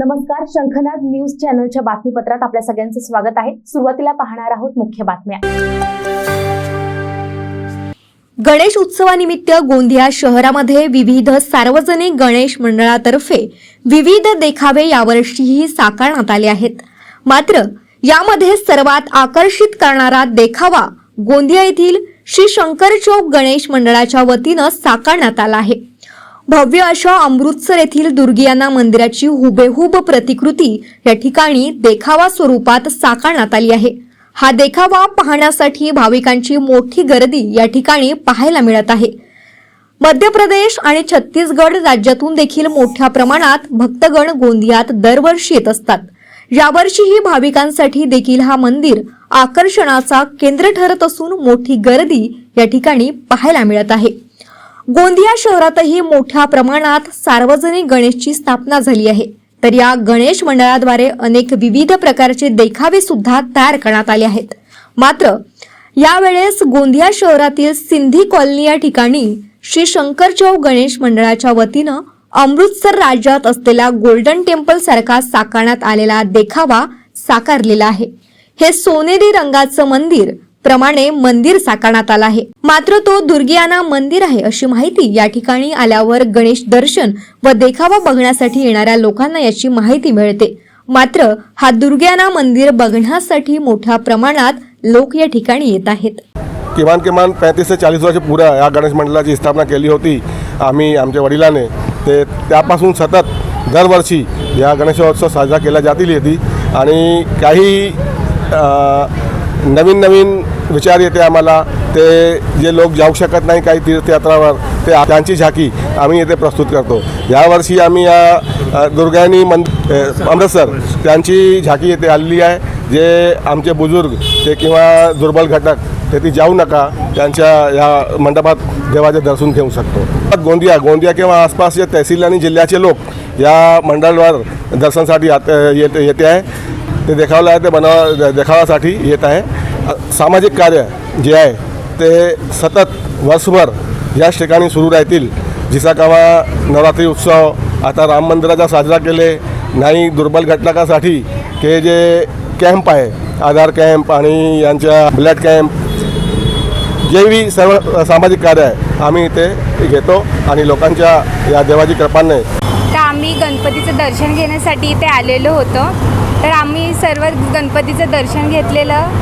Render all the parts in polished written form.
नमस्कार, शंखनाद न्यूज चॅनलच्या बातमीपत्रात आपल्या सगळ्यांचं स्वागत आहे। सुरुवातीला पाहणार आहोत मुख्य बातम्या। गणेश उत्सवानिमित्त गोंदिया शहरामध्ये विविध सार्वजनिक गणेश मंडळातर्फे विविध देखावे यावर्षीही साकारण्यात आले आहेत। मात्र यामध्ये सर्वात आकर्षित करणारा देखावा गोंदिया येथील श्री शंकर चौक गणेश मंडळाच्या वतीने साकारण्यात आला आहे। भव्य अशा अमृतसर येथील दुर्गियाना मंदिराची हुबेहूब प्रतिकृती या ठिकाणी देखावा स्वरूपात साकारण्यात आली आहे। हा देखावा पाहण्यासाठी भाविकांची मोठी गर्दी या ठिकाणी पाहायला मिळत आहे। मध्य प्रदेश आणि छत्तीसगड राज्यातून देखील मोठ्या प्रमाणात भक्तगण गोंदियात दरवर्षी येत असतात। यावर्षीही भाविकांसाठी देखील हा मंदिर आकर्षणाचा केंद्र ठरत असून मोठी गर्दी या ठिकाणी पाहायला मिळत आहे। गोंदिया शहरातही मोठ्या प्रमाणात सार्वजनिक गणेशची स्थापना झाली आहे। तर या गणेश मंडळाद्वारे अनेक विविध प्रकारचे देखावे सुद्धा तयार करण्यात आले आहेत। मात्र यावेळेस गोंदिया शहरातील सिंधी कॉलनी या ठिकाणी श्री शंकर चौक गणेश मंडळाच्या वतीने अमृतसर राज्यात असलेला गोल्डन टेम्पल सारखा साकारण्यात आलेला देखावा साकारलेला आहे। हे सोनेरी रंगाचं मंदिर प्रमाणे मंदिर साकारण्यात आलं आहे। मात्र तो दुर्गियाना मंदिर आहे अशी माहिती या ठिकाणी आल्यावर गणेश दर्शन व देखावा बघण्यासाठी येणाऱ्या लोकांना याची माहिती मिळते। मात्र हा दुर्गियाना मंदिर बघण्यासाठी मोठ्या प्रमाणात लोक या ठिकाणी येत आहेत। किमान 35 ते 40 वर्ष पूर्वी या गणेश मंडळाची स्थापना केली होती आम्ही आमच्या वडिलांनी। ते त्यापासून सतत दरवर्षी या गणेशोत्सव साजरा केला जातील येते आणि काही नवीन विचार येते आम्हाला। ते जे लोक जाऊ शकत नाही काही तीर्थयात्रावर ते त्यांची झाकी आम्ही येथे प्रस्तुत करतो। यावर्षी आम्ही या दुर्गानी अमृतसर त्यांची झाकी येथे आलेली आहे। जे आमचे बुजुर्ग ते किंवा दुर्बल घटक ते ती जाऊ नका त्यांच्या या मंडपात देवाचे दर्शन घेऊ शकतो। गोंदिया किंवा आसपासच्या तहसील आणि जिल्ह्याचे लोक या मंडळावर दर्शनासाठी येते आहे। ते देखाव्यासाठी येत आहे। सामाजिक कार्य जे आहे ते सतत वर्षभर याच ठिकाणी सुरू राहतील। जिसा कावा नवरात्री उत्सव आता राम मंदिराचा साजरा केले नाही दुर्बल घटकासाठी के जे कॅम्प आहे आधार कॅम्प आणि यांच्या ब्लड कॅम्प जेही सर्व सामाजिक कार्य आहे आम्ही इथे घेतो आणि लोकांच्या या देवाची कृपाने आम्ही गणपतीचं दर्शन घेण्यासाठी इथे आलेलो होतो। तर आम्ही सर्व गणपतीचं दर्शन घेतलेलं।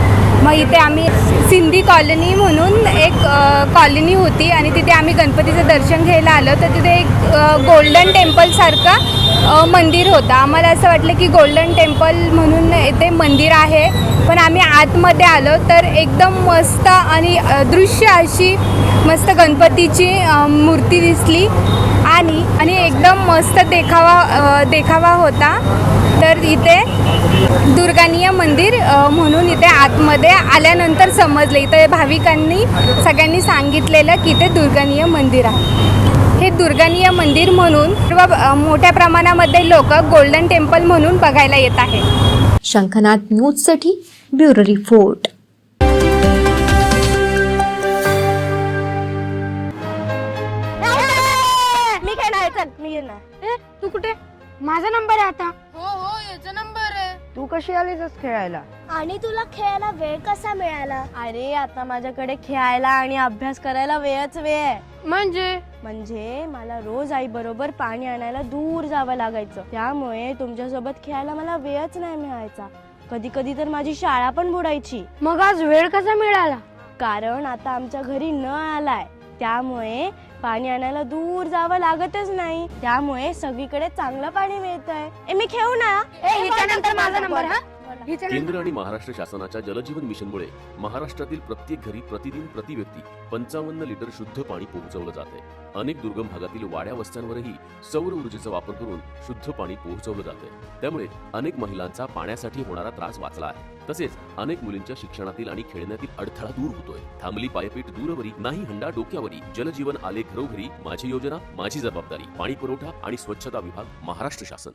मग इथे आम्ही सिंधी कॉलनी म्हणून एक कॉलनी होती आणि तिथे आम्ही गणपतीचं दर्शन घ्यायला आलो। तर तिथे एक गोल्डन टेम्पल सारखं मंदिर होतं। आम्हाला असं वाटलं की गोल्डन टेम्पल म्हणून इथे मंदिर आहे, पण आम्ही आतमध्ये आलो तर एकदम मस्त आणि दृश्य अशी मस्त गणपतीची मूर्ती दिसली आणि एकदम मस्त देखावा होता। तर इथे दुर्गानीय मंदिर म्हणून इथे आतमध्ये आल्यानंतर समजले, इथे भाविकांनी सगळ्यांनी सांगितलेलं की इथे दुर्गानीय मंदिर आहे। हे दुर्गानीय मंदिर म्हणून मोठ्या प्रमाणामध्ये लोक गोल्डन टेम्पल म्हणून बघायला येत आहे। शंखनाद न्यूजसाठी ब्युरो रिपोर्ट। तू कुठे? माझा नंबर आहे आता। हो याचा नंबर आहे। तू कशी आलीस खेळायला? आणि तुला खेळायला वेळ कसा मिळाला? अरे आता माझ्याकडे खेळायला आणि अभ्यास करायला वेळच वेळ आहे। म्हणजे मला रोज आई बरोबर पाणी आणायला दूर जावं लागायचं, त्यामुळे तुमच्यासोबत खेळायला मला वेळच नाही मिळायचा। कधी कधी तर माझी शाळा पण बुडायची। मग आज वेळ कसा मिळाला? कारण आता आमच्या घरी नळ आलाय, त्यामुळे पाणी आणायला दूर जावं लागतच नाही, त्यामुळे सगळीकडे चांगलं पाणी मिळतंय। मी खेळू ना? हिच्यानंतर माझा नंबर हा। केंद्र आणि महाराष्ट्र शासनाच्या जलजीवन मिशनमुळे महाराष्ट्रातील प्रत्येक घरी प्रतिदिन प्रति व्यक्ती 55 लिटर शुद्ध पाणी पोहोचवलं जाते। अनेक दुर्गम भागातील वाड्या वस्त्यांवरही सौर ऊर्जेचा वापर करून शुद्ध पाणी पोहोचवलं जाते। त्यामुळे अनेक महिलांचा पाण्यासाठी होणारा त्रास वाचला आहे। तसेच अनेक मुलींच्या शिक्षणातील आणि खेळण्यातील अडथळा दूर होतोय। थांबली पायपीट दूरवरी नाही हंडा डोक्यावरी, जलजीवन आले घरोघरी, माझी योजना माझी जबाबदारी, पाणी पुरवठा आणि स्वच्छता विभाग, महाराष्ट्र शासन।